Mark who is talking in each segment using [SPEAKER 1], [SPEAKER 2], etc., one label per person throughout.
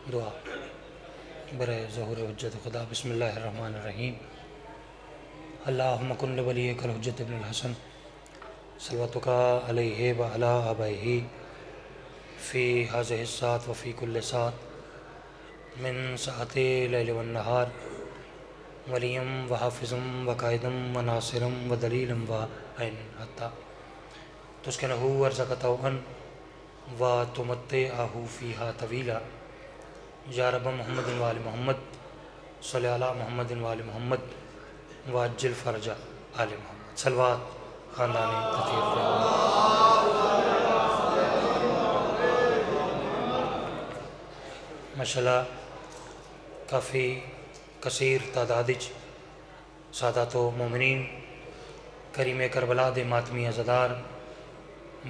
[SPEAKER 1] दुआ बरे ज़हूर हुज्जत खुदा। बिस्मिल्लाहिर्रहमानिर्रहीम। अल्लाहुम्मा कुन लिवलिय्यिकल हुज्जत इब्नुल हसन सल्वतुका अलैहि व अला आबैहि फ़ी हाज़िहि सात व फ़ी कुल्लि सात मिन साअति लैल वन नहार वलियम व हाफ़िज़म व कायदम व नासिरम व दलीलम व ऐन हत्ता तुस्किनहु वर्ज़क़तहु अन व तुमत्तिअहु फ़ीहा तवीला या रब मोहम्मद वाल मोहम्मद सल्लि अला मोहम्मद वाल मोहम्मद वाज्जिल फ़रजा आल मोहम्मद। सलवात ख़ानदान ततीर माशाअल्लाह काफ़ी कसीर तादाद सादातो मोमिनीन करीम करबला दे मातमी अज़ादार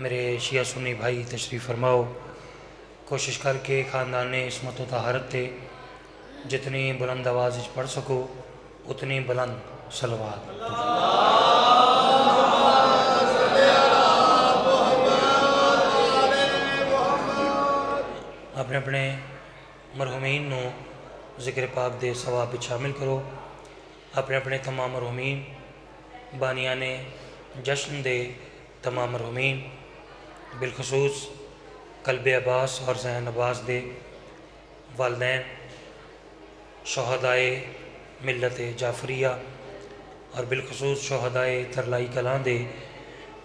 [SPEAKER 1] मेरे शिया सुन्नी भाई तशरीफ़ फरमाओ। कोशिश करके ख़ानदान ने इसमत व तहारत थे जितनी बुलंद आवाज़ पढ़ सको उतनी बुलंद सलवात। अपने अपने मरहूमीन नू ज़िक्र पाक दे सवाब विच शामिल करो। अपने अपने तमाम मरहूमीन बानिया ने जश्न दे तमाम मरहूमीन बिलखसूस कल्बे अब्बास और ज़हन अब्बास दे वालदैन शहदाए मिल्लत जाफरिया और बिलखसूस शहदाए तरलाई कलां दे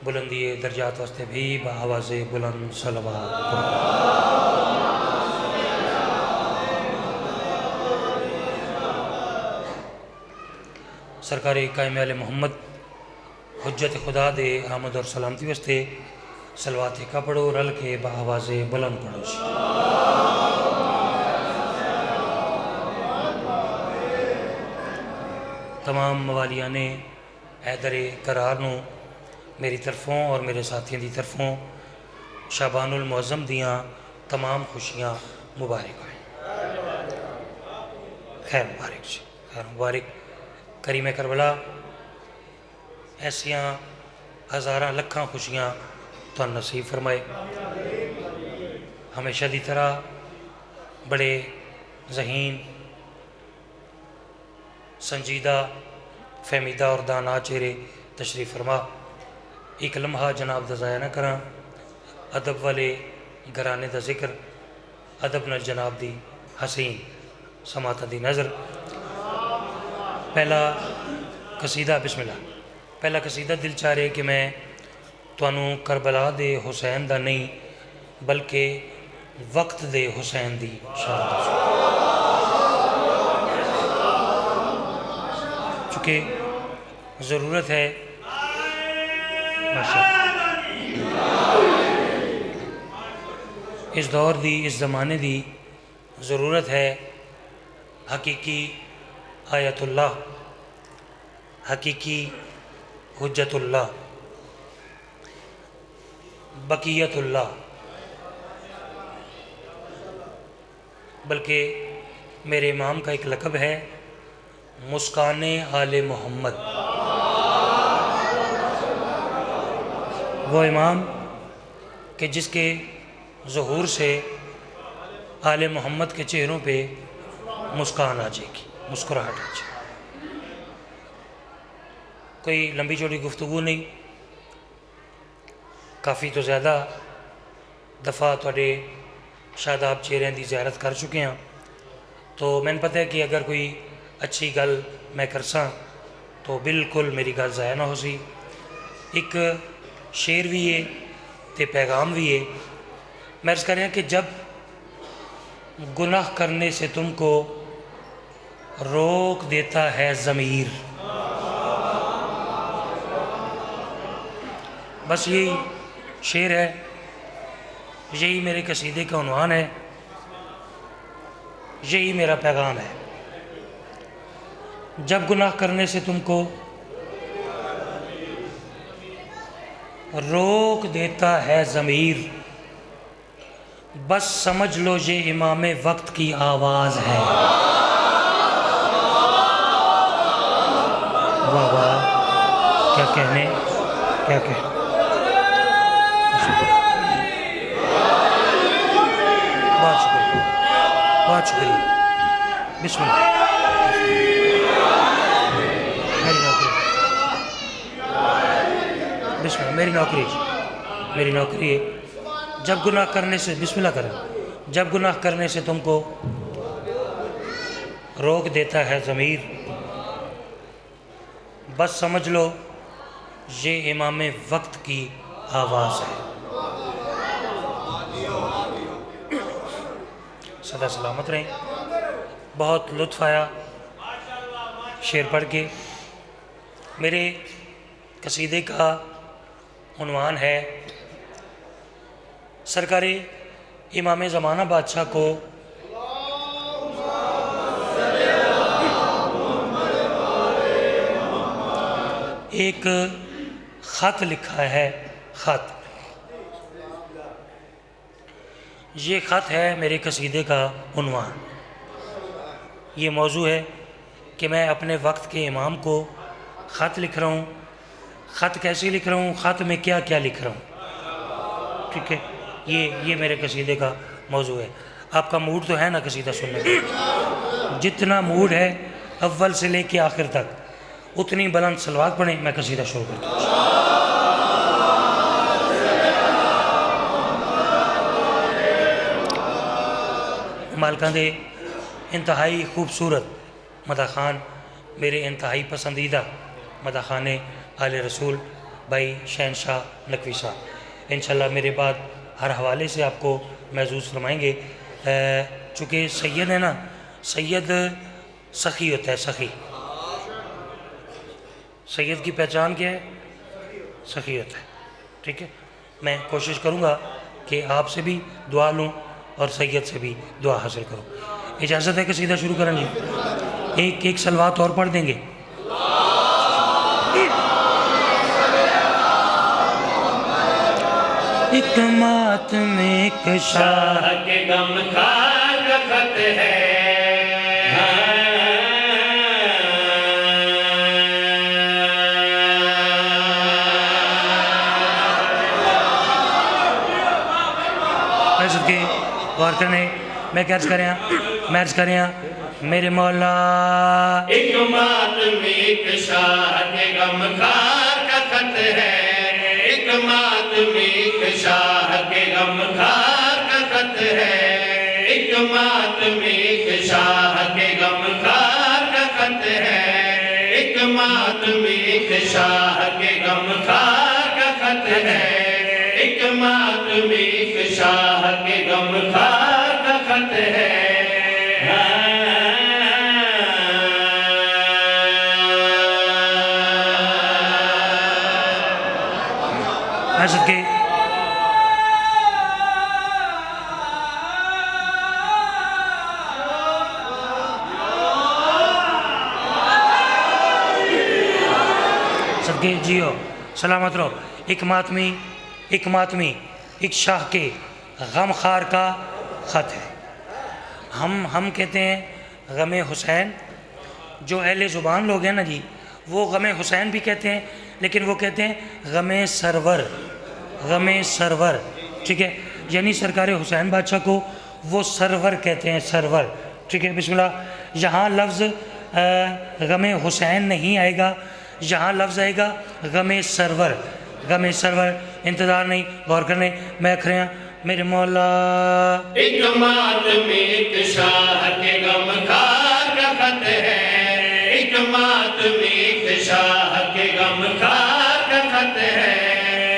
[SPEAKER 1] बुलंदी दर्जात वास्ते भी आवाज़ बुलंद सलवात। सरकार कायम आले मोहम्मद हुज्जत खुदा दे आमद और सलामती वास्ते सलवात का पढ़ो रल के आवाज़ बुलंद पढ़ो। तमाम मवालिया ने हैदर करार नू मेरी तरफों और मेरे साथियों की तरफों शाबानुल मुअज़्ज़म दियाँ तमाम खुशियाँ मुबारक हों। खैर मुबारक जी, खैर मुबारक। करीम करबला ऐसियां हज़ारां लखां खुशियाँ तो नसीब फरमाए। हमेशा की तरह बड़े ज़हीन संजीदा फहमीदा और दाना चेहरे तशरीफ़ फरमा। एक लम्हा जनाब दा ज़ाया न करा। अदब वाले घराने का जिक्र अदब न जनाब दी हसीन समाता दी नज़र। पहला कसीदा बिस्मिल्लाह। पहला कसीदा दिल चाह रहे कि मैं तुहानू करबला दे हुसैन दा नहीं बल्कि वक्त दे हुसैन दी शान चूँकि ज़रूरत है इस दौर दी इस ज़माने दी ज़रूरत है हकीकी आयतुल्लाह हकीकी हुज्जतुल्लाह बकियतुल्लाह। बल्कि मेरे इमाम का एक लक़ब है मुस्काने आले मोहम्मद। वो इमाम कि जिसके ज़हूर से आले मोहम्मद के चेहरों पे मुस्कान आ जाएगी, मुस्कुराहट आ जाएगी। कोई लंबी चौड़ी गुफ्तगू नहीं, काफ़ी तो ज़्यादा दफ़ा थोड़े शादाब चेहरे की ज़ियारत कर चुके हैं। तो मैंने पता है कि अगर कोई अच्छी गल मैं करसा तो बिल्कुल मेरी गल ज़ाया ना हो सी। एक शेर भी है तो पैगाम भी है। मैं अर्ज़ कर रहा कि जब गुनाह करने से तुमको रोक देता है ज़मीर, बस यही शेर है, यही मेरे कसीदे का उन्वान है, यही मेरा पैगाम है। जब गुनाह करने से तुमको रोक देता है ज़मीर, बस समझ लो ये इमाम वक्त की आवाज़ है। वाह वाह, क्या कहने, क्या कहने। बहुत शुक्रिया। बहुत शुक्रिया। बिस्मिल्लाह। मेरी नौकरी, बिस्मिल्लाह, मेरी नौकरी है। जब गुनाह करने से, बिस्मिल्लाह करें, जब गुनाह करने से तुमको रोक देता है ज़मीर, बस समझ लो ये इमाम वक्त की आवाज़ है। सदा सलामत रहें। बहुत लुत्फ़ आया शेर पढ़ के। मेरे कसीदे का उन्वान है सरकारी इमाम ज़माना बादशाह को एक ख़त लिखा है। ख़त, ये ख़त है मेरे कसीदे का उन्वान। ये मौजू है कि मैं अपने वक्त के इमाम को ख़त लिख रहा हूँ। ख़त कैसे लिख रहा हूँ, ख़त में क्या क्या लिख रहा हूँ, ठीक है। ये मेरे कसीदे का मौजू है। आपका मूड तो है ना कसीदा सुनने का? जितना मूड है अव्वल से लेके आखिर तक उतनी बुलंद सलवात पढ़े। मैं कसीदा शुरू करता हूँ। मालकां दे इंतहाई खूबसूरत मदा खान, मेरे इंतहाई पसंदीदा मदा खाने आले रसूल भाई शहनशाह नकवी साहब इंशाल्लाह मेरे बाद हर हवाले से आपको महसूस फरमाएंगे। चूँकि सैयद है ना, सैयद सखी होता है। सैयद की पहचान क्या है? सखी होता है, ठीक है। मैं कोशिश करूँगा कि आपसे भी दुआ लूँ और सैयद से भी दुआ हासिल करूँ। इजाज़त है कि सीधा शुरू करें जी? एक सलवात और पढ़ देंगे। एक मातम एक शाह के गम खार का खत है, के गौर करने मैं क्या करें मेरे मौला।
[SPEAKER 2] एक मातम एक शाह के गम खार का खत है, एक मातम एक शाह के गम खार का खत है, एक मातम एक शाह के गम खार का खत है, एक मातम एक शाह के गम खार का खत है, एक मातम एक शाह के गम खार का खत है।
[SPEAKER 1] के सबके जियो सलामत रहो। एक मातमी एक शाह के गम खार का ख़त है। हम कहते हैं गम हुसैन। जो अहले ज़ुबान लोग हैं ना जी, वो गम हुसैन भी कहते हैं, लेकिन वो कहते हैं गम सरवर, ठीक है। यानी सरकार हुसैन बादशाह को वो सरवर कहते हैं, सरवर, ठीक है। बिस्मिल्लाह। यहाँ लफ्ज़ गम हुसैन नहीं आएगा, यहाँ लफ्ज़ आएगा गम सरवर। इंतज़ार नहीं, गौर करने मैं अख रहा मेरे मौला।
[SPEAKER 2] एक मातम एक शाह के गम खार का खत है, एक मातम एक शाह के गम खार का खत है,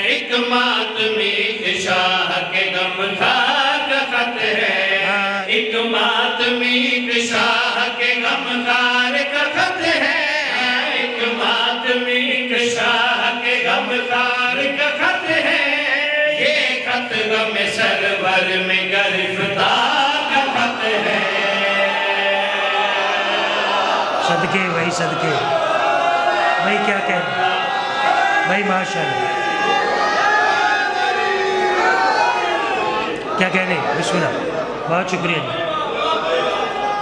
[SPEAKER 2] एक मातम एक शाह के गम खार का खत है, एक मातम एक शाह के गम खार का खत है, एक मातम एक शाह के गम खार का खत है। ये खत गम सरवर में गिरफ्तार का खत है।
[SPEAKER 1] सदके भाई क्या कह भाई, माशाअल्लाह क्या कह रहे? बिस्मिल्लाह, बहुत शुक्रिया जी।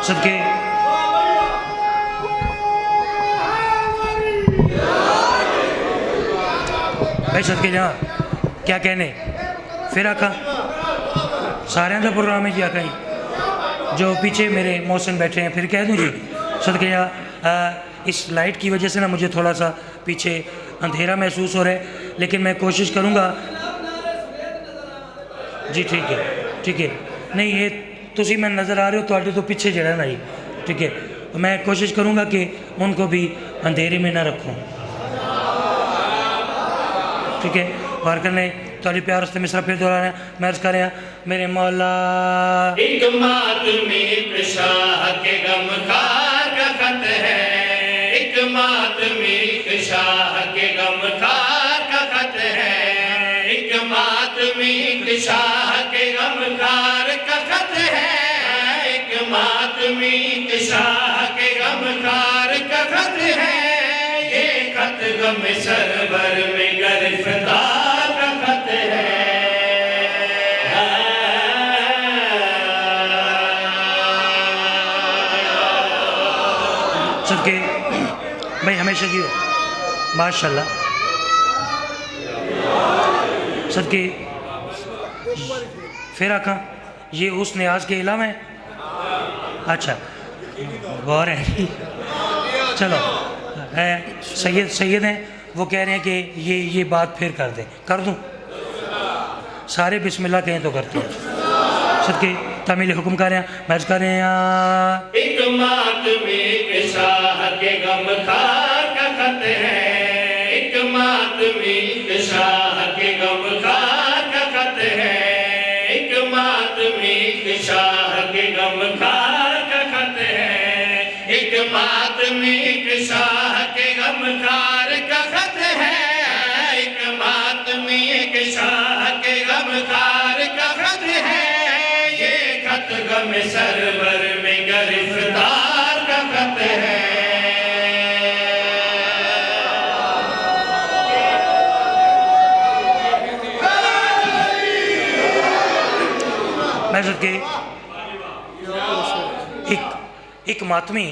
[SPEAKER 1] सदके भाई, सदके जहाँ क्या कहने फिर आका सारे का प्रोग्राम है जी। आका जी जो पीछे मेरे मोहसिन बैठे हैं फिर कह दूँ जी सदक़या इस लाइट की वजह से ना मुझे थोड़ा सा पीछे अंधेरा महसूस हो रहा है, लेकिन मैं कोशिश करूँगा जी। ठीक है नहीं ये तुसी मैं नज़र आ रहे हो तो तो पीछे जड़ा ना जी। ठीक है तो मैं कोशिश करूँगा कि उनको भी अंधेरे में ना रखूँ। ठीक है और करने थोड़ी प्यार से मिसरा फिर दोहराना मैं अर्ज़ कर रहा मेरे मौला
[SPEAKER 2] एक मातमी शाह के गमखार का खत है, एक मातमी शाह के गमखार का खत है, एक मातमी शाह के गमखार का खत है, एक मातमी शाह के गमखार का खत है, ये खत गम सरवर में गिरफ्तार का खत है।
[SPEAKER 1] सबके भाई हमेशा जी माशाल्लाह सबके फिर आका ये उस न्याज के अलावा है। अच्छा गौर है चलो सैयद हैं वो कह रहे हैं कि ये बात फिर कर दें, कर दूं सारे बिस्मिल्लाह कहें तो करते हैं। सबके तामील हुक्म कर रहे हैं मैच कर रहे हैं
[SPEAKER 2] एक मातमी शाह के गमखार का खत है, एक मातमी शाह के गमखार का खत है, एक मातमी शाह के गमखार का खत है, एक मातमी शाह के गमखार का खत है, एक मातमी शाह के गमखार का खत है, ये खत गम सरवर में गिरफ्तार का खत है।
[SPEAKER 1] मैं के एक मातमी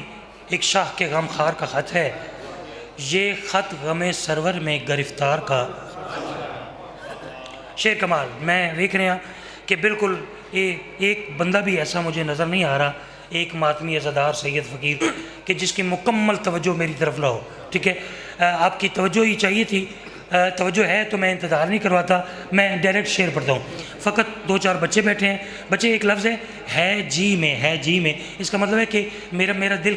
[SPEAKER 1] एक शाह के गमखार का ख़त है, ये ख़त गम सरवर में गिरफ्तार का शेर कमाल। मैं देख रहा कि बिल्कुल एक बंदा भी ऐसा मुझे नज़र नहीं आ रहा, एक मातमी अज़ादार सैयद फ़कीर कि जिसकी मुकम्मल तवज्जो मेरी तरफ ना हो। ठीक है आपकी तवज्जो ही चाहिए थी, तवज्जो है तो मैं इंतज़ार नहीं करवाता, मैं डायरेक्ट शेर पढ़ता हूँ। फ़कत 2-4 बच्चे बैठे हैं, बच्चे एक लफ्ज़ है जी में, है जी में, इसका मतलब है कि मेरा दिल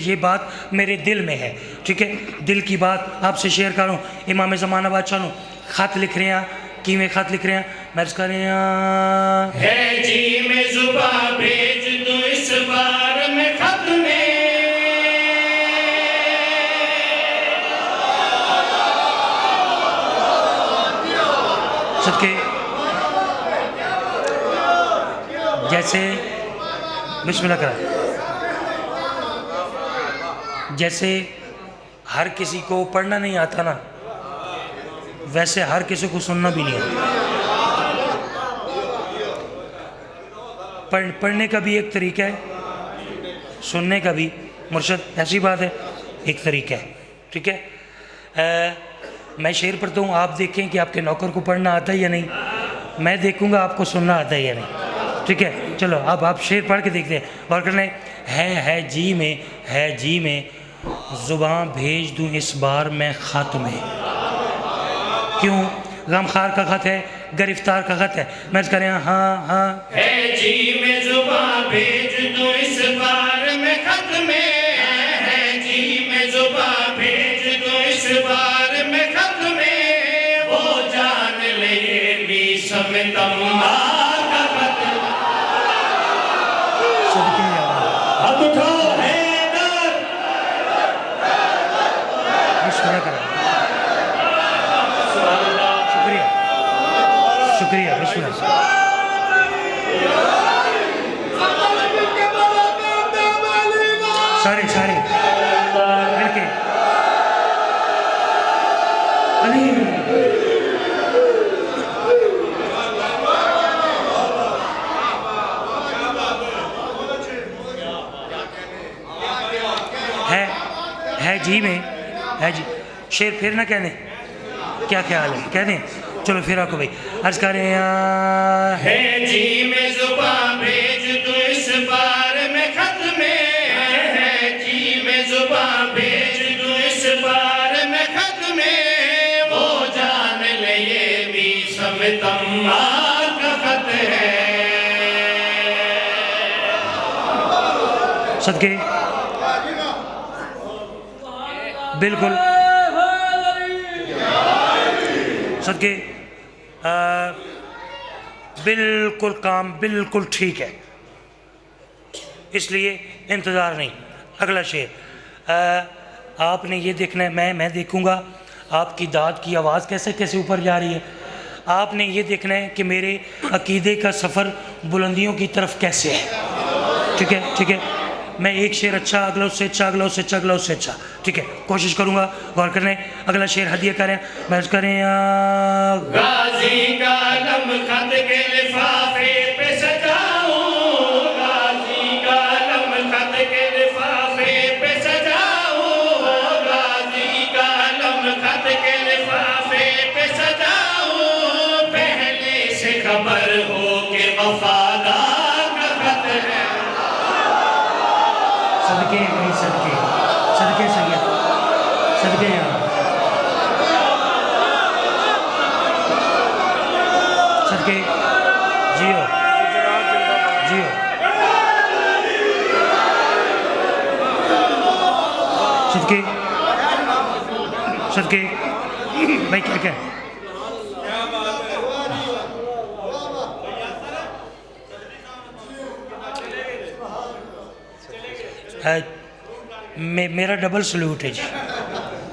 [SPEAKER 1] ये बात मेरे दिल में है। ठीक है दिल की बात आपसे शेयर करूँ। इमाम ज़माना बादशाह ख़त लिख रहे हैं, कि में ख़त लिख रहे हैं मैं कर रहे हैं
[SPEAKER 2] है जी में जुबां भेज दो इस बार में खत में,
[SPEAKER 1] सबके जैसे बिस्मिल्लाह करा, जैसे हर किसी को पढ़ना नहीं आता ना, वैसे हर किसी को सुनना भी नहीं आता। पढ़ने का भी एक तरीका है, सुनने का भी मुर्शद ऐसी बात है एक तरीका है। ठीक है मैं शेर पढ़ता हूँ, आप देखें कि आपके नौकर को पढ़ना आता है या नहीं, मैं देखूँगा आपको सुनना आता है या नहीं। ठीक है चलो अब आप शेर पढ़ के देखते हैं गौर करना है जी में, है जी में ज़ुबान भेज दूँ इस बार मैं ख़त में। क्यों गमखार का ख़त है, गिरफ्तार का ख़त है। मैं करें हाँ
[SPEAKER 2] है जी में ज़ुबान भेज दूँ इस बार में खत में, है जी में ज़ुबान भेज दूँ इस बार में खत में, वो जान ले भी समतम्मा का खत। हाथ उठाओ हैदर,
[SPEAKER 1] शुक्रिया बिस्मिल्लाह। सारे मिलके अली है जी में, है जी शेर फिर ना कहने क्या ख्याल है, कह दें चलो फिर आपको भाई अर्ज करें
[SPEAKER 2] है जी में ज़ुबान भेज दो इस बार
[SPEAKER 1] सदके बिल्कुल सदके बिल्कुल काम बिल्कुल ठीक है, इसलिए इंतज़ार नहीं। अगला शेर आपने ये देखना है, मैं देखूँगा आपकी दाद की आवाज़ कैसे कैसे ऊपर जा रही है। आपने ये देखना है कि मेरे अकीदे का सफ़र बुलंदियों की तरफ कैसे है। ठीक है, ठीक है। मैं एक शेर अच्छा, अगला उससे अच्छा, अगला उससे अच्छा, अगला उससे अच्छा, ठीक है, कोशिश करूँगा। गौर करने अगला शेर हदिया करें, महज करें
[SPEAKER 2] गाजी का अलम खत के लिफाफे पे सजाऊं, गाजी का अलम खत के लिफाफे पे सजाऊं, गाजी का अलम खत के लिफाफे पे सजाऊं, पहले से खबर हो के वफादार का खत है।
[SPEAKER 1] सदके भाई सदके, सदके सैयद, सदके यार, सदके जियो जियो, सदके सदके भाई क्या क्या मेरा डबल सल्यूट है जी,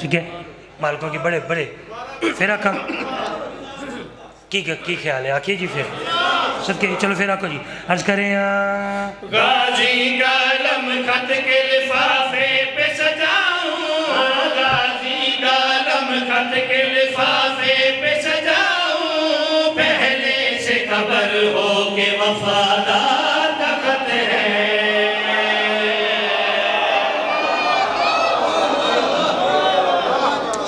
[SPEAKER 1] ठीक है। मालकों की बड़े बड़े फिर आका की ख्याल है, आखिए जी फिर सबके, चलो फिर आको जी अर्ज करें
[SPEAKER 2] गाजी का अलम खत के लिफाफे पे सजाऊं, गाजी का अलम खत के लिफाफे पे सजाऊं, पहले से खबर हो के वफादार का खत है।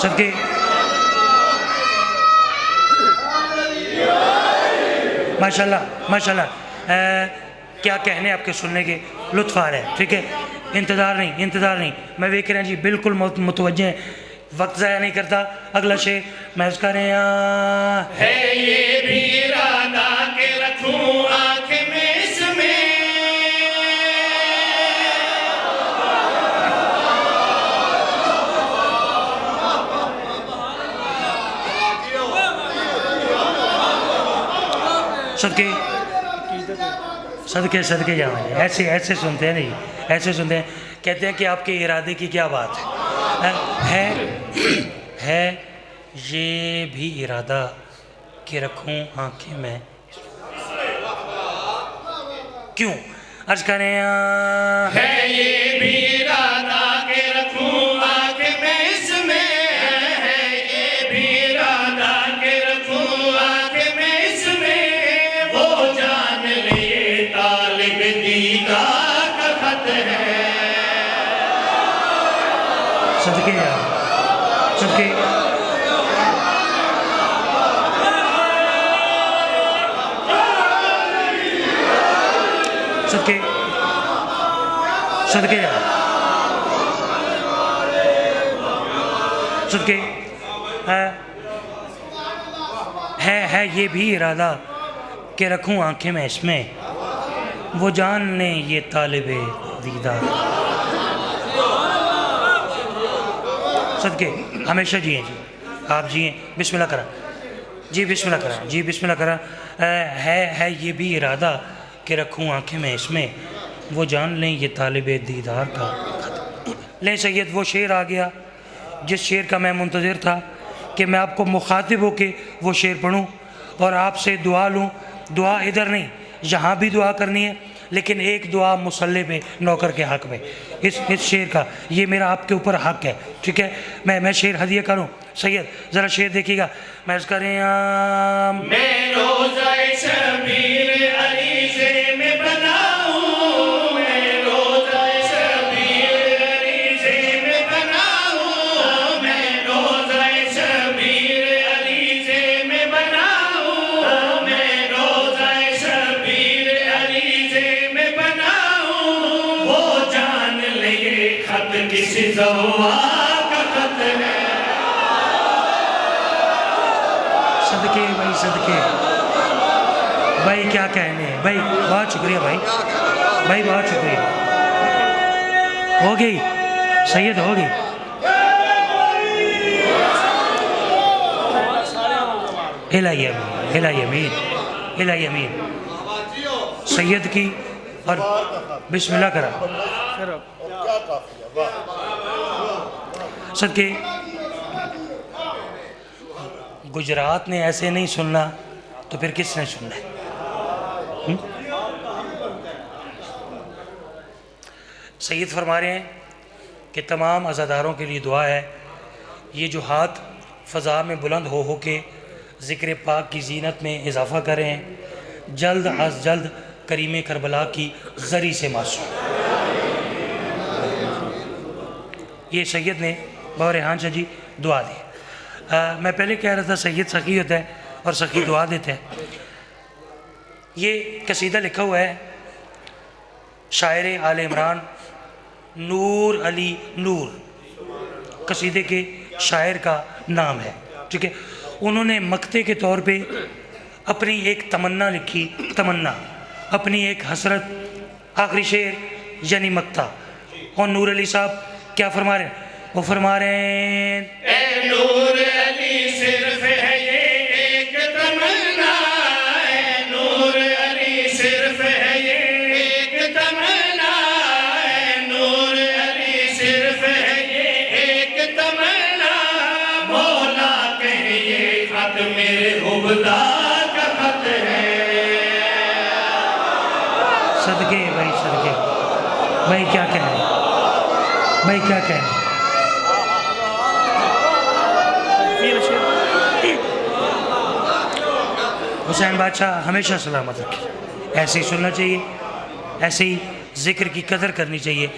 [SPEAKER 1] सबके माशाल्लाह माशाल्लाह, क्या कहने आपके सुनने के लुत्फ़ आ रहा है, ठीक है। इंतज़ार नहीं, इंतज़ार नहीं, मैं देख रहे हैं जी, बिल्कुल मुतवज्जे हैं, वक्त ज़ाया नहीं करता। अगला शेर मैं उसका रहे
[SPEAKER 2] है ये भी इरादा के रखूं आँख में इसमें,
[SPEAKER 1] सदके सदके सदके जाओ, ऐसे ऐसे सुनते हैं नहीं, ऐसे सुनते हैं, कहते हैं कि आपके इरादे की क्या बात है ये भी इरादा कि रखूं आंखें में, क्यों अर्ज करें
[SPEAKER 2] है ये भी इरादा के रखूं आँख में इसमें, है ये भी इरादा के रखूं आँख में इसमें, वो जान ले तालिब दीदार का खत है।
[SPEAKER 1] सदके यार, सदके सदके सदके यार, सदके है ये भी इरादा कि रखूं आंखें में इसमें, वो जान ले ये तालिबे दीदार। सदके हमेशा जिए जी, आप जिए, बिस्मिल्लाह करा जी, बिस्मिल्लाह करा जी, बिस्मिल्लाह करा। है ये भी इरादा कि रखूं आंखें में इसमें, वो जान लें ये तालिबे दीदार का खत। लें सैयद, वो शेर आ गया जिस शेर का मैं मुंतज़िर था कि मैं आपको मुखातिब हो के वो शेर पढ़ूं और आपसे दुआ लूं। दुआ इधर नहीं, यहाँ भी दुआ करनी है, लेकिन एक दुआ मुसल्ले पे नौकर के हक़ में, इस शेर का ये मेरा आपके ऊपर हक़ है, ठीक है। मैं शेर हदिया करूं सैयद, ज़रा शेर देखिएगा, मैं इसका
[SPEAKER 2] मैं रोज़ा शबीर अलीज़े में बनाऊं, मैं रोज़ा शबीर अलीज़े में बनाऊं, मैं रोज़ा शबीर अलीज़े में बनाऊं, मैं रोज़ा शबीर अलीज़े में बनाऊं, वो जान ले ये खत किसी ज़व्वाक़ का खत है।
[SPEAKER 1] सदके भाई, सदके भाई, क्या कहने हैं भाई, बहुत शुक्रिया भाई, भाई बहुत शुक्रिया। हो गई सैयद, हो गई। इलाही अमीन, इलाही अमीन, इलाही अमीन। सैयद की और बिस्मिल्लाह करा सदके। गुजरात ने ऐसे नहीं सुनना तो फिर किसने सुनना है? सैयद फरमा रहे हैं कि तमाम अज़ादारों के लिए दुआ है, ये जो हाथ फ़ज़ा में बुलंद हो के ज़िक्र पाक की ज़ीनत में इजाफ़ा करें, जल्द अज जल्द करीम करबला की ज़री से मासूम। ये सैयद ने बौर हान शाह जी दुआ दी। मैं पहले कह रहा था सैयद सखी होता है और सखी दुआ देता है। ये कसीदा लिखा हुआ है शायर आल इमरान नूर अली नूर, कसीदे के शायर का नाम है, ठीक है। उन्होंने मकते के तौर पे अपनी एक तमन्ना लिखी, तमन्ना अपनी एक हसरत, आखिरी शेर यानी मकता। और नूर अली साहब क्या फरमा रहे हैं? वो फरमा रहे हैं,
[SPEAKER 2] ए नूर अली सिर्फ है ये एक तमन्ना, ए नूर अली सिर्फ है ये एक तमन्ना, ए नूर अली सिर्फ है ये एक तमन्ना, मौला कहे ये खत मेरे हुबदार का खत है।
[SPEAKER 1] सदके भाई, सदके भाई, क्या कहें भाई, क्या कहें। हुसैन बादशाह हमेशा सलामत रखे। ऐसे ही सुनना चाहिए, ऐसे ही ज़िक्र की कदर करनी चाहिए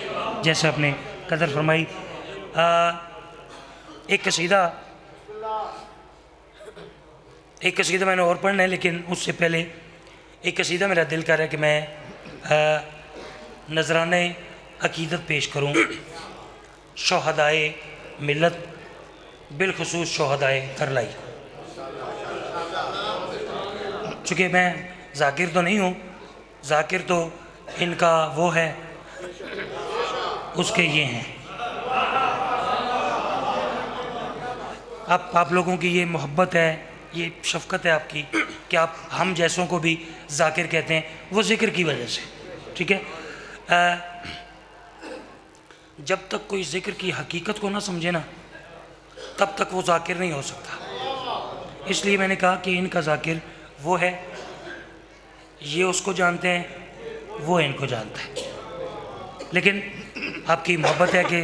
[SPEAKER 1] जैसे आपने कदर फरमाई। एक कसीदा मैंने और पढ़ना है, लेकिन उससे पहले एक कसीदा मेरा दिल कर रहा है कि मैं नजराने अकीदत पेश करूं शोहदाए मिलत, बिलखुसूस शोहदाए करलाई। चूँकि मैं जाकिर तो नहीं हूँ, जाकिर तो इनका वो है, उसके ये हैं। आप लोगों की ये मोहब्बत है, ये शफ़क़त है आपकी कि आप हम जैसों को भी जाकिर कहते हैं, वो ज़िक्र की वजह से, ठीक है। जब तक कोई ज़िक्र की हकीकत को ना समझे ना, तब तक वो जाकिर नहीं हो सकता। इसलिए मैंने कहा कि इनका जाकिर वो है, ये उसको जानते हैं, वो इनको जानता है। लेकिन आपकी मोहब्बत है कि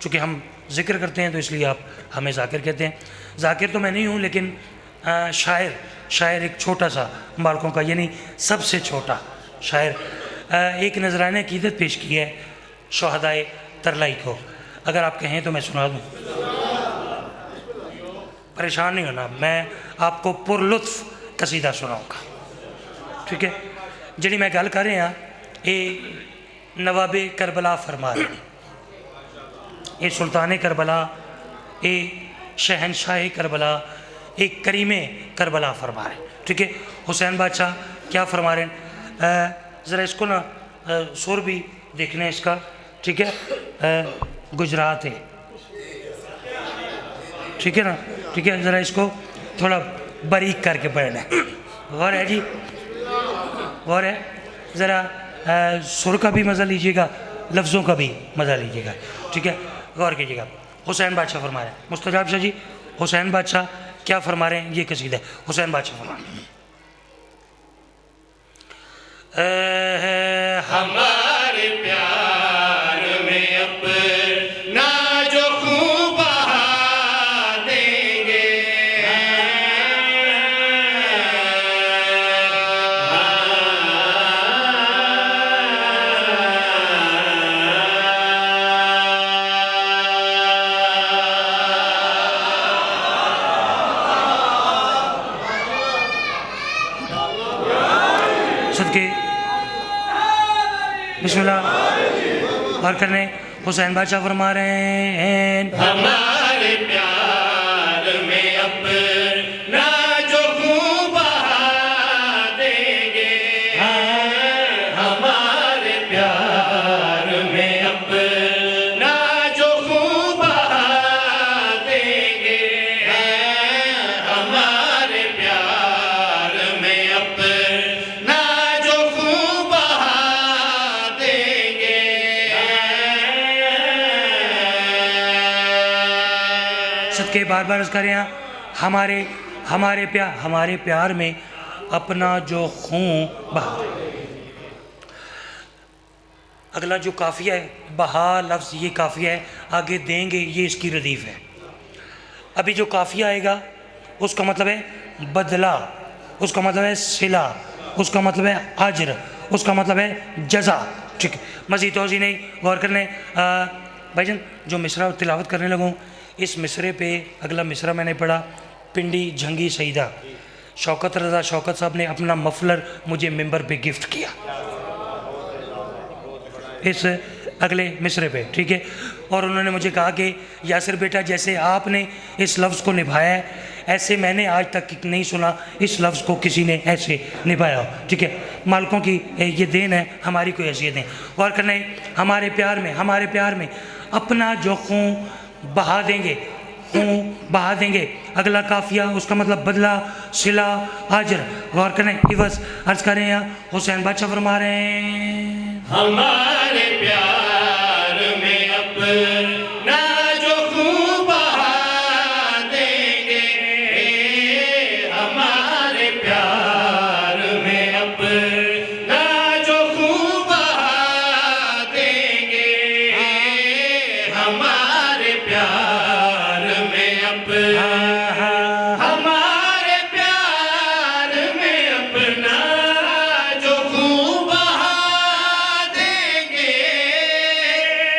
[SPEAKER 1] चूँकि हम ज़िक्र करते हैं तो इसलिए आप हमें जाकिर कहते हैं। जाकिर तो मैं नहीं हूँ, लेकिन शायर एक छोटा सा बालकों का, यानी सबसे छोटा शायर, एक नजराने अकीदत पेश की है शोहदाए तरलाई को। अगर आप कहें तो मैं सुना दूँ, परेशान नहीं होना, मैं आपको पुरलुत्फ कसीदा सुनाऊँगा, ठीक है। जी मैं गल कर रहा ये नवाबे करबला फरमा रहे, ये सुल्तान करबला, ये शहनशाह करबला, एक करीमे करबला फरमा रहे, ठीक है। हुसैन बादशाह क्या फरमा रहे हैं, ज़रा इसको ना सुर भी देखना है इसका, ठीक है। गुजरात है, ठीक है ना, ठीक है। ज़रा इसको थोड़ा बारीक करके पढ़ना है। गौर है जी, गौर है। ज़रा सुर का भी मज़ा लीजिएगा, लफ्ज़ों का भी मज़ा लीजिएगा, ठीक है। गौर कीजिएगा। हुसैन बादशाह फरमा रहे हैं, मुस्तजाब शाह जी, हुसैन बादशाह क्या फरमा रहे हैं, ये कसीदा है। हुसैन बादशाह फरमा रहे हैं,
[SPEAKER 2] हमारे प्यार में अपना जो खूब बहा देंगे,
[SPEAKER 1] सदके बिस्मिल्लाह और करने। हुसैन बादशाह फरमा रहे हैं,
[SPEAKER 2] हमारे प्यार में अपना जो खूब बहा देंगे, हमारे प्यार में अपना
[SPEAKER 1] सदके बार बार अर्ज़ कर रहे हैं, हमारे प्यार में अपना जो खून बहा। अगला जो काफ़िया है, बहा लफ्ज़ ये काफ़िया है, आगे देंगे ये इसकी रदीफ़ है। अभी जो काफ़िया आएगा उसका मतलब है बदला, उसका मतलब है सिला, उसका मतलब है अजर, उसका मतलब है जज़ा। ठीक है, मज़ीद तोज़ी नहीं, गौर करने भाईजान जो मिसरा तिलावत करने लगूँ, इस मिसरे पे अगला मिसरा मैंने पढ़ा, पिंडी झंगी सईदा, शौकत रज़ा शौकत साहब ने अपना मफलर मुझे मिंबर पे गिफ्ट किया इस अगले मिसरे पे। ठीक है, और उन्होंने मुझे कहा कि यासिर बेटा जैसे आपने इस लफ्ज़ को निभाया है, ऐसे मैंने आज तक नहीं सुना इस लफ्ज़ को किसी ने ऐसे निभाया हो। ठीक है, मालकों की ये देन है, हमारी कोई हैसियत नहीं। गौर करने, हमारे प्यार में अपना जो खून बहा देंगे, खून बहा देंगे। अगला काफिया उसका मतलब बदला, सिला, अजर। गौर करें, इवज़ अर्ज़ करें यहाँ हुसैन बादशाह फरमा रहे हैं,
[SPEAKER 2] हमारे प्यार में अपना जो खून बहा देंगे, हमारे प्यार में अपना जो खून बहा देंगे, हमारे प्यार में अपना, हमारे प्यार में अपना जो खून बहा देंगे,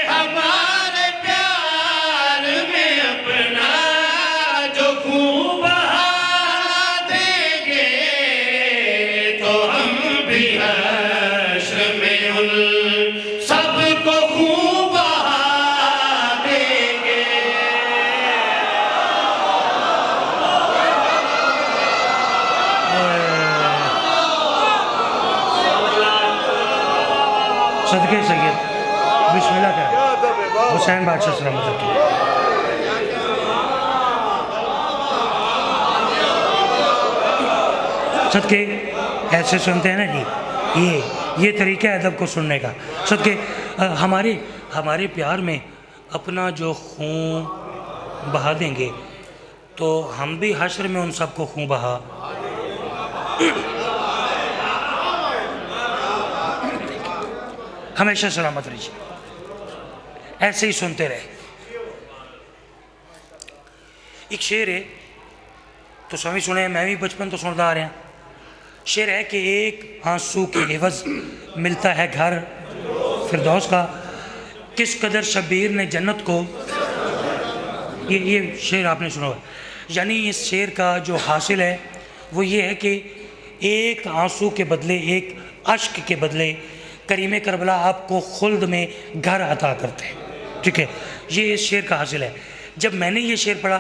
[SPEAKER 2] हमारे प्यार में अपना जो खून बहा देंगे, तो हम भी हश्र में उन सबको खून बहा देंगे।
[SPEAKER 1] सदके सैयद बिस्मिल्लाह का हुसैन बादशाह सलामत रखे। सदके ऐसे सुनते हैं ना जी, ये तरीका है अदब को सुनने का। सदके हमारे प्यार में अपना जो खून बहा देंगे, तो हम भी हश्र में उन सबको खून बहा। हमेशा सलामत रहिए, ऐसे ही सुनते रहे। एक शेर है तो सभी सुने, मैं भी बचपन तो सुनता आ रहा। शेर है कि एक आंसू के एवज मिलता है घर फिरदौस का, किस कदर शबीर ने जन्नत को। ये शेर आपने सुना हुआ। यानी इस शेर का जो हासिल है वो ये है कि एक आंसू के बदले, एक अश्क के बदले करीम करबला आपको खुल्द में घर अता करते हैं। ठीक है, ये इस शेर का हासिल है। जब मैंने ये शेर पढ़ा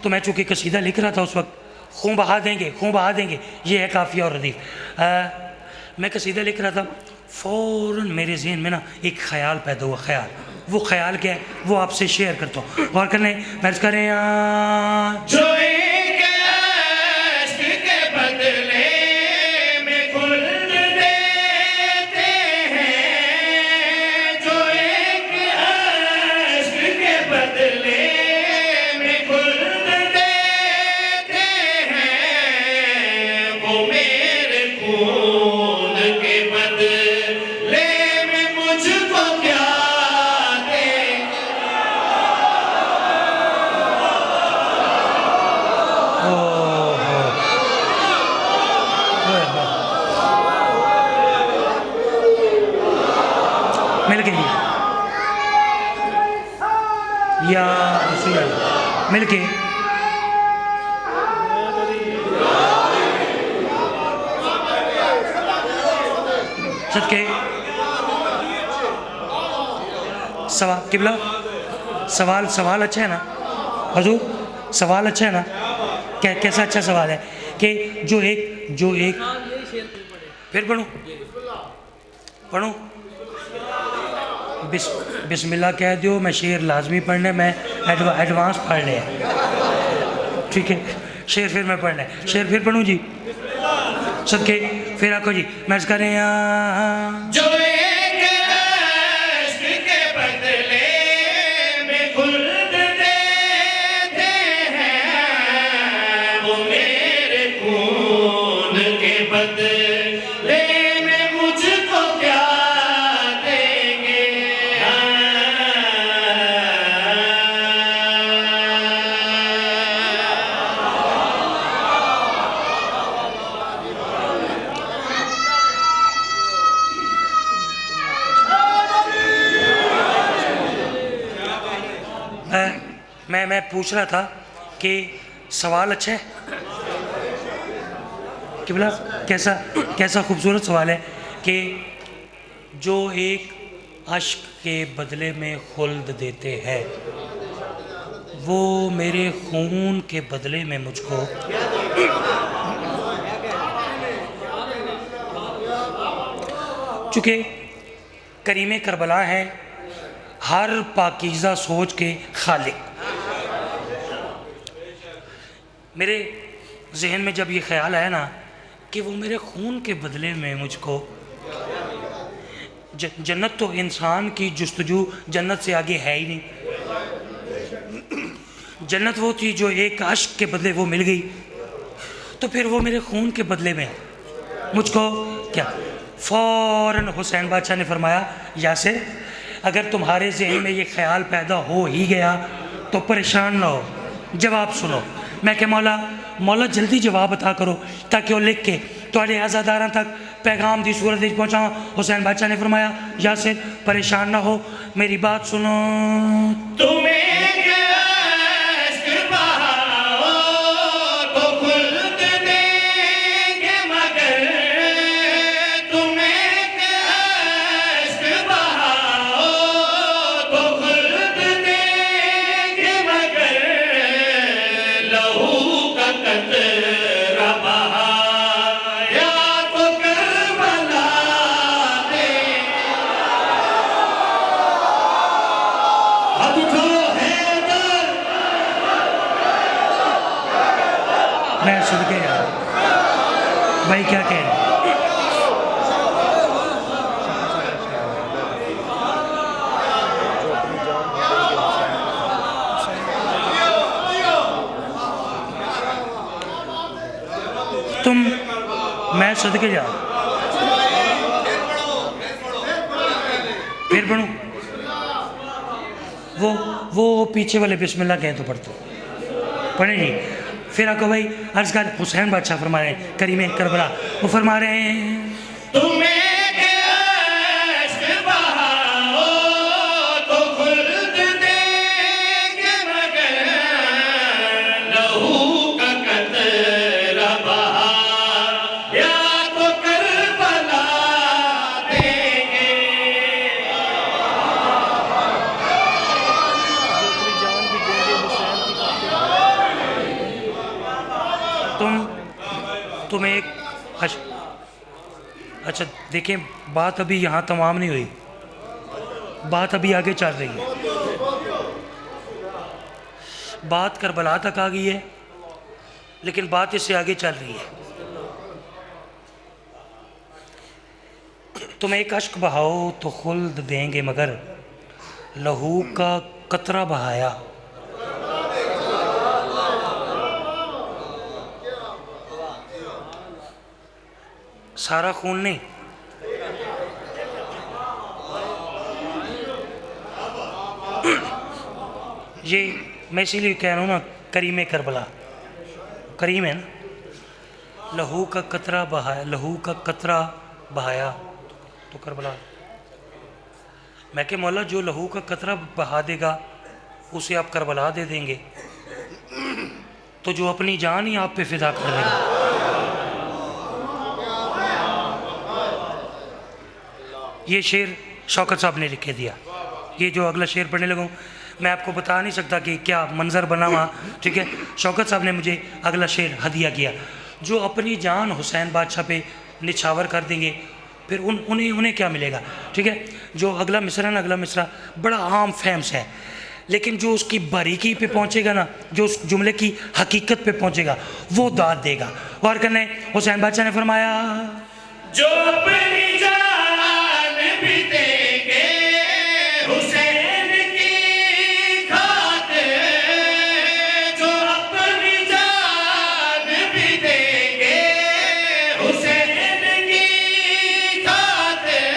[SPEAKER 1] तो मैं चूँकि कसीदा लिख रहा था उस वक्त, खून बहा देंगे, ये है काफ़िया और रदीफ़। मैं कसीदा लिख रहा था, फ़ौरन मेरे ज़हन में ना एक ख़याल पैदा हुआ। ख़याल, वो ख़याल क्या है वो आपसे शेयर करता हूँ। गौर करने मैच करें
[SPEAKER 2] जो एक अश्क के बदले में खुल्द देते हैं, जो एक अश्क के बदले में खुल्द देते हैं, वो मेरे खून के बदले में मुझको क्या
[SPEAKER 1] मिल गई या रसूल अल्लाह, मिल के सदके सवाल किबला, सवाल अच्छा है ना हजूर, सवाल अच्छा है ना। कैसा अच्छा सवाल है कि जो एक फिर पढ़ूँ बिस्मिल्लाह कह दो, मैं शेर लाजमी पढ़ना है, मैं एडवांस पढ़ लिया। ठीक है, शेर फिर मैं पढ़ना है, शेर फिर पढ़ूँ जी सदके, फिर आखो जी मैं कर रहे हैं।
[SPEAKER 2] जो एक अश्क के बदले में खुल्द देते
[SPEAKER 1] मैं पूछ रहा था कि सवाल अच्छा है कि बोला कैसा कैसा खूबसूरत सवाल है कि जो एक अश्क के बदले में खुल्द देते हैं वो मेरे खून के बदले में मुझको चूँकि करीम करबला हैं हर पाकीज़ा सोच के खालिक। मेरे जहन में जब ये ख्याल आया ना कि वो मेरे खून के बदले में मुझको जन्नत, तो इंसान की जुस्तजू जन्नत से आगे है ही नहीं। जन्नत वो थी जो एक अश्क के बदले वो मिल गई, तो फिर वो मेरे खून के बदले में मुझको क्या। फ़ौरन हुसैन बादशाह ने फरमाया, यासिर अगर तुम्हारे जहन में ये ख्याल पैदा हो ही गया तो परेशान ना हो, जवाब सुनो। मैं क्या मौला जल्दी जवाब अता करो ताकि वो लिख के थोड़े आज़ादारां तक पैगाम दी सूरत पहुँचाओ। हुसैन बादशाह ने फरमाया, यासिर परेशान ना हो, मेरी बात सुनो।
[SPEAKER 2] तुम्हें
[SPEAKER 1] मैं सुन के भाई क्या कह रहे तुम, मैं सदके जा फिर पढ़ूं। वो पीछे वाले बिस्मिल्लाह कहें तो पढ़ते पढ़े नहीं। फिर आपको भाई अर्ज कर, हुसैन बादशाह फरमा रहे हैं करीम करबला, वो फरमा रहे हैं
[SPEAKER 2] तुम्हें
[SPEAKER 1] तुम एक अच्छा देखिए, बात अभी यहाँ तमाम नहीं हुई, बात अभी आगे चल रही है। बात करबला तक आ गई है लेकिन बात इससे आगे चल रही है। तुम एक अश्क बहाओ तो खुल्द देंगे मगर लहू का कतरा बहाया। सारा खून नहीं, ये मैं इसीलिए कह रहा हूँ ना, करीम करबला, करीम है ना। लहू का कतरा बहाया, लहू का कतरा बहाया तो करबला। मैं के मौला जो लहू का कतरा बहा देगा उसे आप करबला दे देंगे, तो जो अपनी जान ही आप पे फिदा कर देगा। ये शेर शौकत साहब ने लिखे दिया। ये जो अगला शेर पढ़ने लगूँ मैं आपको बता नहीं सकता कि क्या मंजर बना वहाँ, ठीक है। शौकत साहब ने मुझे अगला शेर हदिया किया। जो अपनी जान हुसैन बादशाह पे निछावर कर देंगे फिर उन्हें क्या मिलेगा, ठीक है। जो अगला मिसरा ना, अगला मिसरा बड़ा आम फहम्स है, लेकिन जो उसकी बारीकी पे पहुँचेगा ना, जो उस जुमले की हकीकत पे पहुँचेगा वो दाद देगा। और कहने हुसैन बादशाह ने फरमाया,
[SPEAKER 2] जो अपनी भी देंगे हुसैन की खातिर, जो अपनी जान भी देंगे हुसैन की खातिर,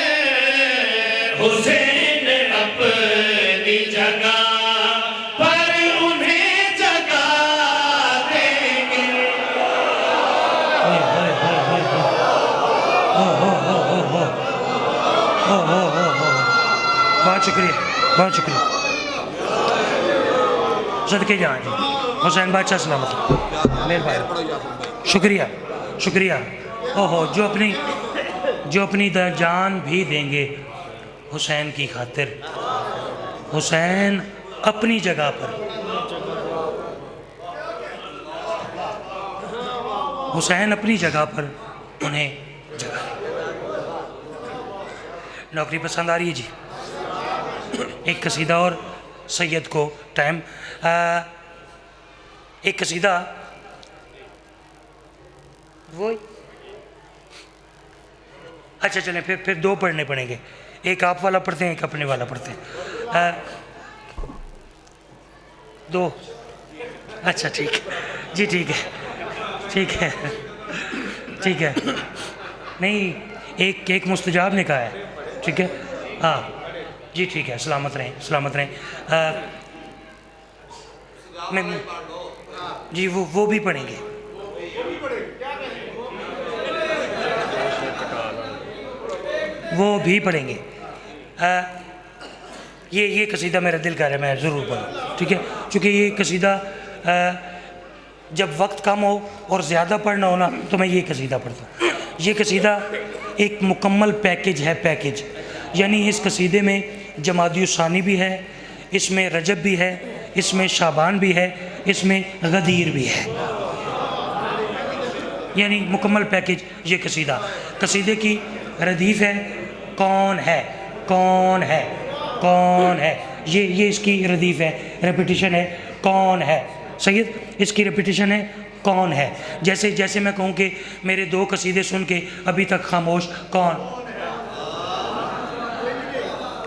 [SPEAKER 2] हुसैन अपनी जगह पर उन्हें जगा देंगे।
[SPEAKER 1] बहुत शुक्रिया, बहुत शुक्रिया। सदके जाएँ जी। हुसैन बादशाह सलामत, मेहरबानी, शुक्रिया शुक्रिया। ओहो, जो अपनी जान भी देंगे हुसैन की खातिर। हुसैन अपनी जगह पर, हुसैन अपनी जगह पर, उन्हें जगह नौकरी पसंद आ रही है जी। एक कसीदा और सैयद को टाइम, एक कसीदा वो, अच्छा चलें, फिर दो पढ़ने पड़ेंगे, एक आप वाला पढ़ते हैं, एक अपने वाला पढ़ते हैं। दो, अच्छा ठीक है जी, ठीक है ठीक है ठीक है। नहीं, एक मुस्तजाब ने कहा है, ठीक है हाँ जी, ठीक है, सलामत रहें सलामत रहें। मैं जी वो भी पढ़ेंगे, वो भी पढ़ेंगे। ये कसीदा मेरा दिल कर रहा है, मैं ज़रूर पढ़ूँ, ठीक है, क्योंकि ये कसीदा जब वक्त कम हो और ज़्यादा पढ़ना हो ना तो मैं ये कसीदा पढ़ता हूँ। ये कसीदा एक मुकम्मल पैकेज है, पैकेज यानी इस कसीदे में जमादियुस्सानी भी है, इसमें रजब भी है, इसमें शाबान भी है, इसमें गदीर भी है, यानी मुकम्मल पैकेज ये कसीदा। कसीदे की रदीफ़ है कौन है कौन है कौन है, ये इसकी रदीफ़ है, रेपिटिशन है कौन है। सैयद, इसकी रेपिटिशन है कौन है। जैसे मैं कहूँ कि मेरे दो कसीदे सुन के अभी तक खामोश कौन,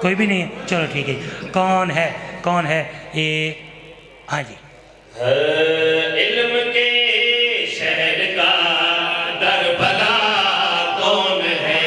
[SPEAKER 1] कोई भी नहीं है, चलो ठीक है, कौन है ये, हाँ जी।
[SPEAKER 2] इल्म के शहर का दर भला कौन है,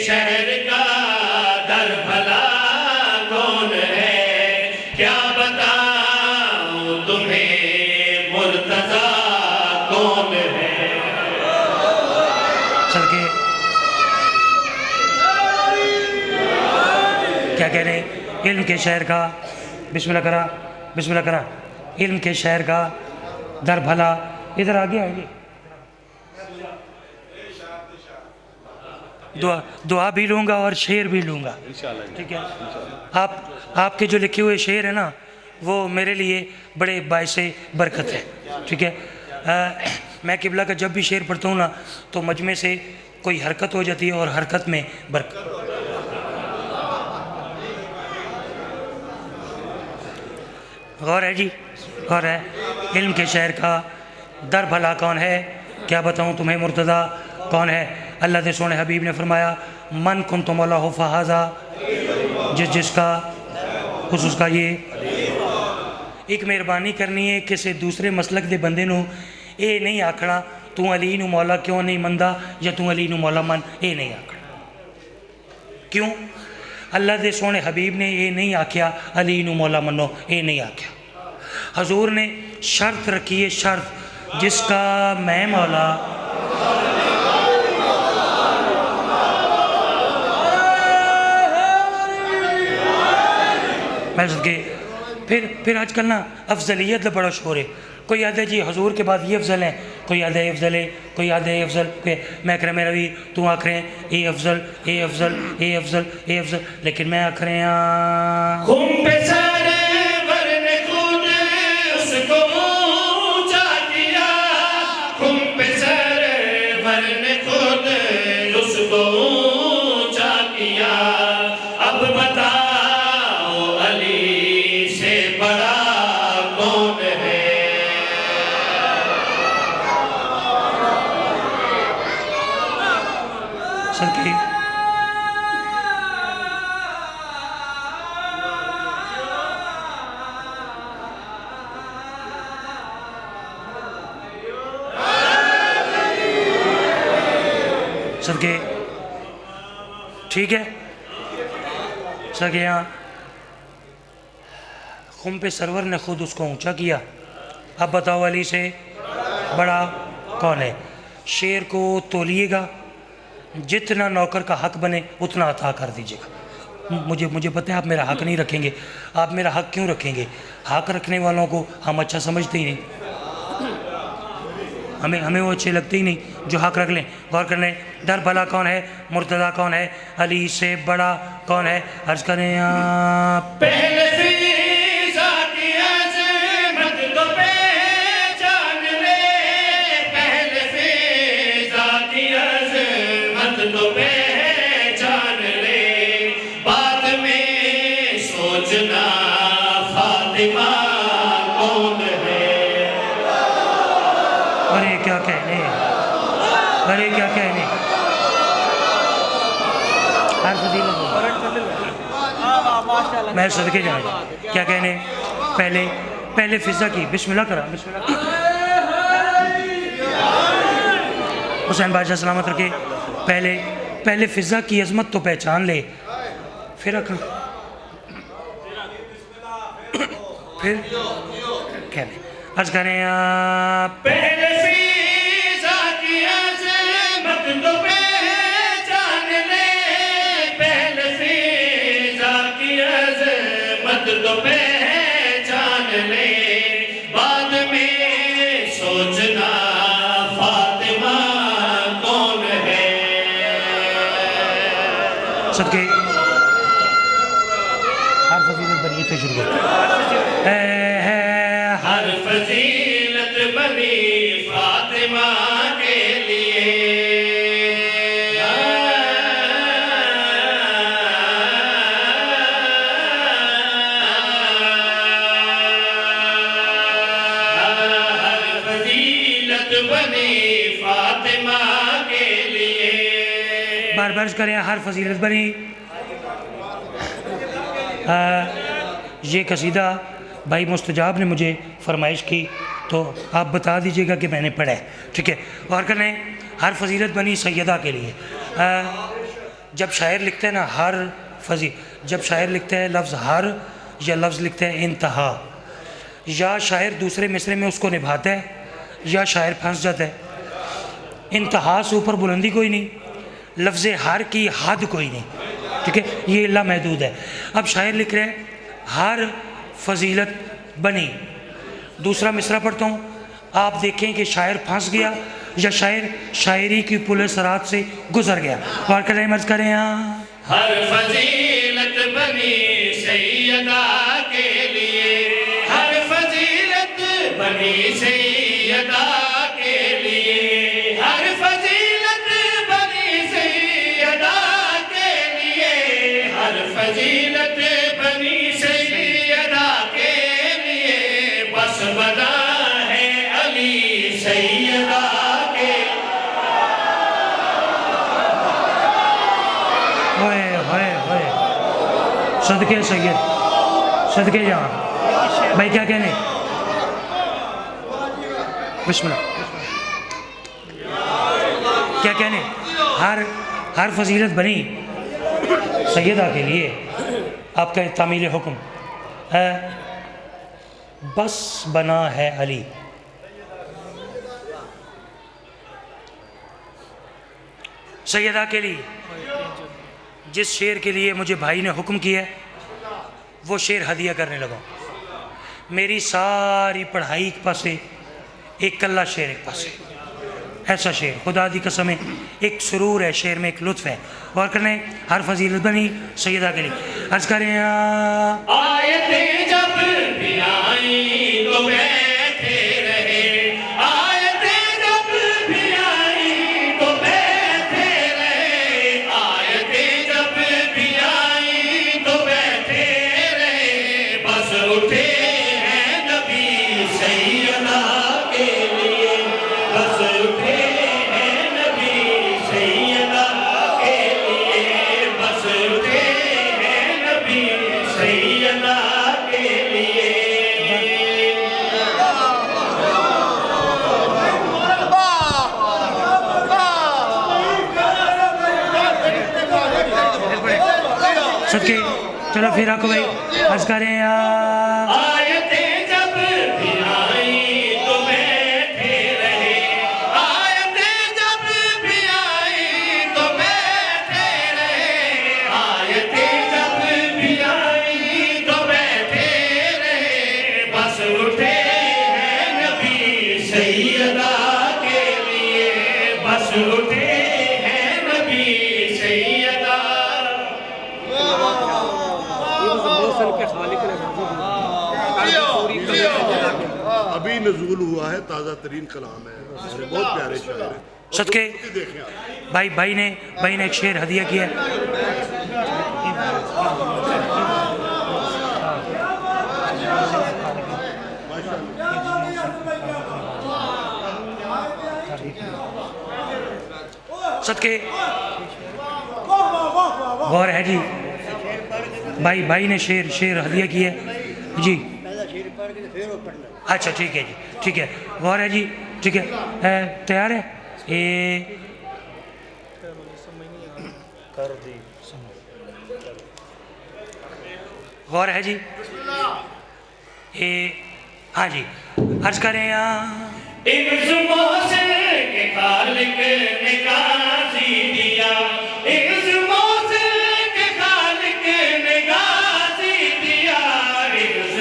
[SPEAKER 2] शहर का दर भला कौन है, क्या बताऊं तुम्हें मुर्तज़ा कौन है।
[SPEAKER 1] चल के क्या कह रहे हैं, इल्म के शहर का, बिस्मिल्लाह करा, इल्म के शहर का दर भला, इधर आगे आइए, दुआ भी लूँगा और शेर भी लूँगा, ठीक है। आपके जो लिखे हुए शेर है ना वो मेरे लिए बड़े बाइसे बरकत है, ठीक है। मैं किबला का जब भी शेर पढ़ता हूँ ना तो मजमे से कोई हरकत हो जाती है और हरकत में बरकत। गौर है जी, गौर है। इल्म के शहर का दर भला कौन है, क्या बताऊँ तुम्हें मुर्तज़ा कौन है। अल्लाह के सोने हबीब ने फरमाया, मन कुन तो मौला हो फहाजा, जिसका उसका ये एक मेहरबानी करनी है किसी दूसरे मसलक के बंदे नूं ये नहीं आखना तू अली नूं मौला क्यों नहीं मनदा या तू अली नूं मौला मन, ये नहीं आखना। क्यों? अल्लाह के सोने हबीब ने ये नहीं आख्या अली नूं मौला मनो, ये नहीं आख्या। हजूर ने शर्त रखी है, शर्त, जिसका मैं मौला, मैं सदके फिर आजकल ना अफजलियत का बड़ा शोर है। कोई याद है जी हजूर के बाद ये अफजल है, कोई याद है अफजल है, कोई याद है अफजल, मैं कह रहा मेरा भी तू आख रहे हैं ये अफजल ये अफजल ये अफजल ये अफजल, लेकिन मैं आख रहे हैं
[SPEAKER 2] बताओ अली से बड़ा कौन है।
[SPEAKER 1] सदके सदके ठीक है सदके यहाँ खुम पे सरवर ने खुद उसको ऊंचा किया। अब बताओ अली से बड़ा कौन है। शेर को तोलिएगा, जितना नौकर का हक बने उतना अता कर दीजिएगा। मुझे पता है आप मेरा हक नहीं रखेंगे। आप मेरा हक क्यों रखेंगे? हक रखने वालों को हम अच्छा समझते ही नहीं, हमें वो अच्छे लगते ही नहीं जो हक रख लें। गौर कर लें, डर भला कौन है, मुर्तज़ा कौन है, अली से बड़ा कौन है। अर्ज करें आप
[SPEAKER 2] पहले फिज़ा की अज़मत तो पहचान ले, पहले फिज़ा की अज़मत तो पहचान ले, बाद में सोचना फातिमा कौन है।
[SPEAKER 1] अरे क्या कहने, अरे क्या कहने। हर फजीलत मैं सदके जाऊँ, क्या कहने। पहले फिजा की बिस्मिल्लाह करा, बिस्मिल्लाह। हुसैन बादशाह सलामत रखे। पहले फिजा की अजमत तो पहचान ले, फिर फिर कहने अर्ज करें आप
[SPEAKER 2] पहले फिज़ा की अज़मत तो पहचान ले, पहले फिज़ा की अज़मत तो पहचान ले, बाद में सोचना फातिमा कौन है।
[SPEAKER 1] सबके हर फजीलत बनी तो शुरू कर
[SPEAKER 2] हर फजीलत बनी फातिमा के लिए, हर फजीलत बनी फातिमा के लिए।
[SPEAKER 1] बार बार करें हर फजीलत बनी। ये कसीदा भाई मुस्तजाब ने मुझे फरमाइश की तो आप बता दीजिएगा कि मैंने पढ़ा है, ठीक है। और करें हर फजीलत बनी सैयदा के लिए। जब शायर लिखते हैं ना हर जब शायर लिखते हैं लफ्ज़ हर या लफ्ज़ लिखते हैं इंतहा, या शायर दूसरे मिसरे में उसको निभाता है या शायर फंस जाता है। इंतहा से ऊपर बुलंदी कोई नहीं, लफ्ज़ हर की हद कोई नहीं, ठीक है, ये इल्ला महदूद है। अब शायर लिख रहे हैं हर फजीलत बनी। दूसरा मिसरा पढ़ता हूँ, आप देखें कि शायर फंस गया या शायर शायरी की पुलिस रात से गुजर गया। और करें मर्ज करें यहाँ
[SPEAKER 2] हर फजीलत बनी सैयदा के लिए, हर फजीलत बनी सैयदा के लिए, हर फजीलत बनी सैयदा के लिए, हर फजीलत बनी सैयदा के लिए, बस बना है अली सैयदा के।
[SPEAKER 1] सदके सैयद, सदके जहाँ भाई क्या कहने। बिस्मिल्लाह क्या कहने। हर फजीलत बनी सैयदा के लिए। आपका तामील हुक्म है, बस बना है अली। सैयदा के लिए जिस शेर के लिए मुझे भाई ने हुक्म किया है वो शेर हदिया करने लगा। मेरी सारी पढ़ाई के पासे एक कल्ला शेर एक पासे, ऐसा शेर खुदा दी कसम है, एक सुरूर है शेर में, एक लुत्फ है। और करने हर फजीलत बनी सैयदा के लिए। अर्ज करें
[SPEAKER 2] आयतें जब भी आई तो बैठे रहे, आयतें जब भी आई तो बैठे रहे, आयतें जब भी आई
[SPEAKER 1] सदके चलो फिर रखो भाई अर्ज करें यार
[SPEAKER 2] आयतें जब भी आई तो बैठे रहे, आयतें जब भी आई तो बैठे रहे, आयतें जब भी आई तो बैठे रहे, बस उठे हैं नबी सैयदा के लिए, बस उठे हैं नबी सैयदा।
[SPEAKER 3] अभी नज़ूल हुआ है, ताज़ा तरीन कलाम है, बहुत प्यारे शायर है।
[SPEAKER 1] सदके
[SPEAKER 3] देखें आप।
[SPEAKER 1] भाई ने एक शेर हदिया किया सदके गौर है जी भाई ने शेर हदिया किया जी। अच्छा ठीक है जी ठीक है गौर है जी ठीक है तैयार है ये गौर है जी ये हाँ जी अर्ज करें यहाँ
[SPEAKER 2] इस मौसम के खालिक ने गाजी दिया, इस मौसम के खालिक ने गाजी दिया, इस